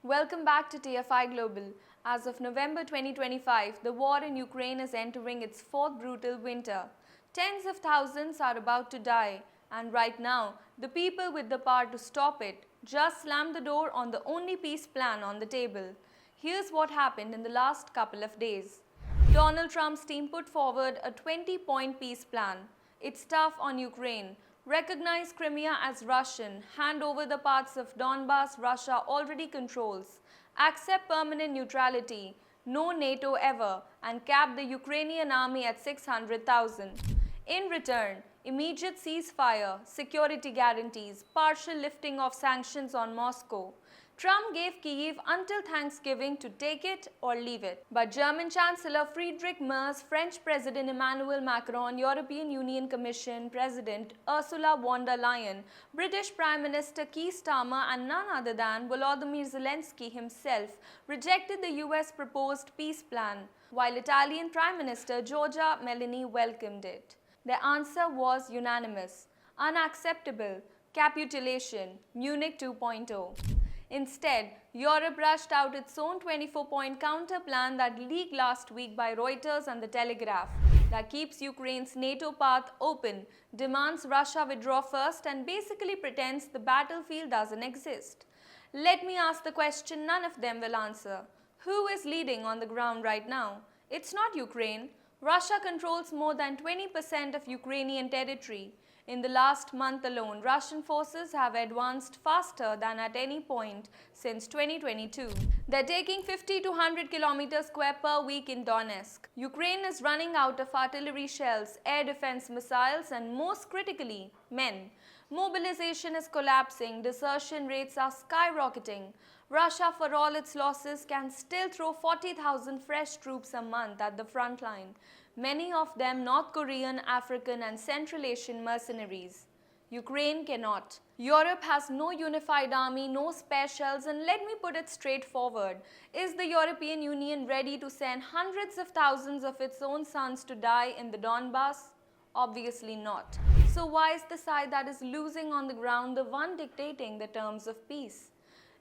Welcome back to TFI Global. As of November 2025, the war in Ukraine is entering its fourth brutal winter. Tens of thousands are about to die, and right now, the people with the power to stop it just slammed the door on the only peace plan on the table. Here's what happened in the last couple of days. Donald Trump's team put forward a 20-point peace plan. It's tough on Ukraine. Recognize Crimea as Russian, hand over the parts of Donbas Russia already controls, accept permanent neutrality, no NATO ever, and cap the Ukrainian army at 600,000. In return, immediate ceasefire, security guarantees, partial lifting of sanctions on Moscow. Trump gave Kyiv until Thanksgiving to take it or leave it. But German Chancellor Friedrich Merz, French President Emmanuel Macron, European Union Commission President Ursula von der Leyen, British Prime Minister Keir Starmer and none other than Volodymyr Zelensky himself rejected the US proposed peace plan, while Italian Prime Minister Giorgia Meloni welcomed it. Their answer was unanimous: unacceptable, capitulation, Munich 2.0. Instead, Europe rushed out its own 24-point counter-plan that leaked last week by Reuters and The Telegraph that keeps Ukraine's NATO path open, demands Russia withdraw first, and basically pretends the battlefield doesn't exist. Let me ask the question none of them will answer. Who is leading on the ground right now? It's not Ukraine. Russia controls more than 20% of Ukrainian territory. In the last month alone, Russian forces have advanced faster than at any point since 2022. They're taking 50 to 100 kilometers square per week in Donetsk. Ukraine is running out of artillery shells, air defense missiles, and most critically, men. Mobilization is collapsing, desertion rates are skyrocketing. Russia, for all its losses, can still throw 40,000 fresh troops a month at the front line. Many of them North Korean, African and Central Asian mercenaries. Ukraine cannot. Europe has no unified army, no spare shells, and let me put it straightforward. Is the European Union ready to send hundreds of thousands of its own sons to die in the Donbas? Obviously not. So why is the side that is losing on the ground the one dictating the terms of peace?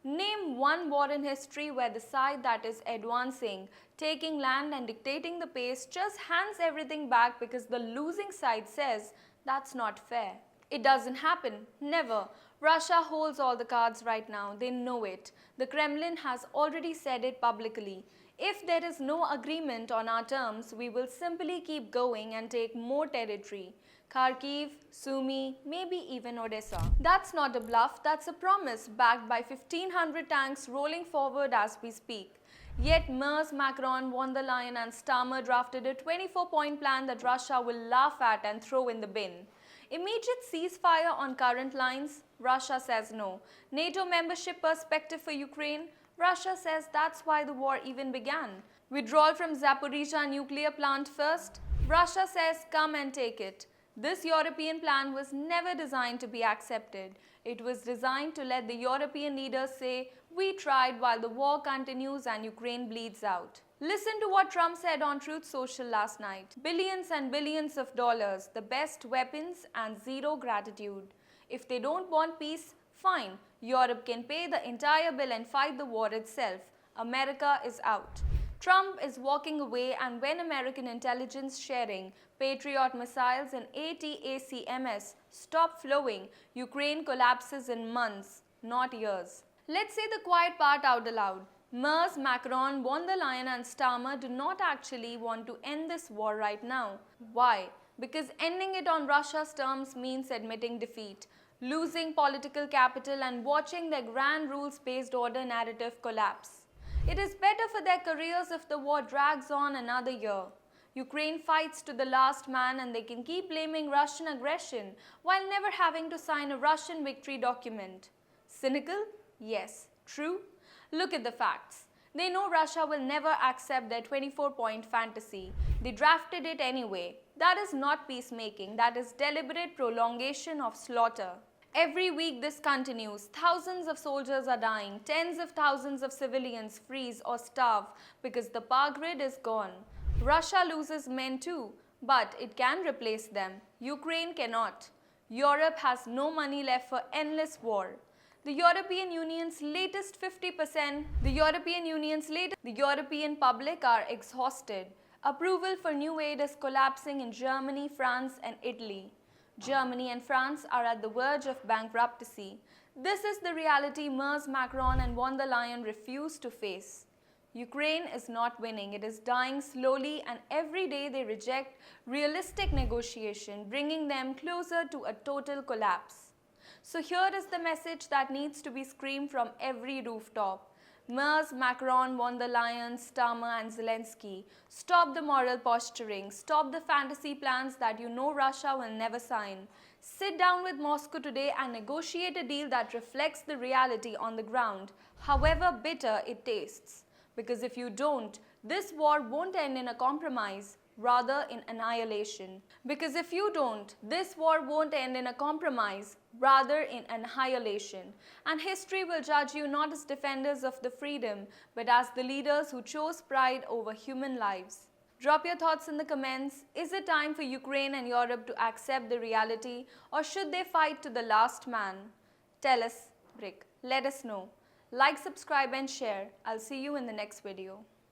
Name one war in history where the side that is advancing, taking land and dictating the pace just hands everything back because the losing side says that's not fair. It doesn't happen. Never. Russia holds all the cards right now. They know it. The Kremlin has already said it publicly. If there is no agreement on our terms, we will simply keep going and take more territory. Kharkiv, Sumy, maybe even Odessa. That's not a bluff, that's a promise backed by 1,500 tanks rolling forward as we speak. Yet Merz, Macron, von der Leyen and Starmer drafted a 24-point plan that Russia will laugh at and throw in the bin. Immediate ceasefire on current lines? Russia says no. NATO membership perspective for Ukraine? Russia says that's why the war even began. Withdrawal from Zaporizhzhia nuclear plant first? Russia says come and take it. This European plan was never designed to be accepted. It was designed to let the European leaders say, we tried while the war continues and Ukraine bleeds out. Listen to what Trump said on Truth Social last night. Billions and billions of dollars, the best weapons and zero gratitude. If they don't want peace, fine. Europe can pay the entire bill and fight the war itself. America is out. Trump is walking away, and when American intelligence sharing, Patriot missiles and ATACMS stop flowing, Ukraine collapses in months, not years. Let's say the quiet part out aloud. Merz, Macron, von der Leyen and Starmer do not actually want to end this war right now. Why? Because ending it on Russia's terms means admitting defeat, losing political capital and watching their grand rules-based order narrative collapse. It is better for their careers if the war drags on another year. Ukraine fights to the last man and they can keep blaming Russian aggression while never having to sign a Russian victory document. Cynical? Yes. True? Look at the facts. They know Russia will never accept their 24-point fantasy. They drafted it anyway. That is not peacemaking. That is deliberate prolongation of slaughter. Every week this continues. Thousands of soldiers are dying. Tens of thousands of civilians freeze or starve because the power grid is gone. Russia loses men too, but it can replace them. Ukraine cannot. Europe has no money left for endless war. The European Union's latest 50%, the European public are exhausted. Approval for new aid is collapsing in Germany, France and Italy. Germany and France are at the verge of bankruptcy. This is the reality Ms. Macron and von der Leyen refuse to face. Ukraine is not winning, it is dying slowly, and every day they reject realistic negotiation, bringing them closer to a total collapse. So here is the message that needs to be screamed from every rooftop. Ms. Macron, von der Leyen, Starmer and Zelensky, stop the moral posturing, stop the fantasy plans that you know Russia will never sign. Sit down with Moscow today and negotiate a deal that reflects the reality on the ground, however bitter it tastes. Because if you don't, this war won't end in a compromise, rather in annihilation. Because if you don't, this war won't end in a compromise, rather in annihilation. And history will judge you not as defenders of the freedom, but as the leaders who chose pride over human lives. Drop your thoughts in the comments. Is it time for Ukraine and Europe to accept the reality, or should they fight to the last man? Tell us, Brick. Let us know. Like, subscribe and share. I'll see you in the next video.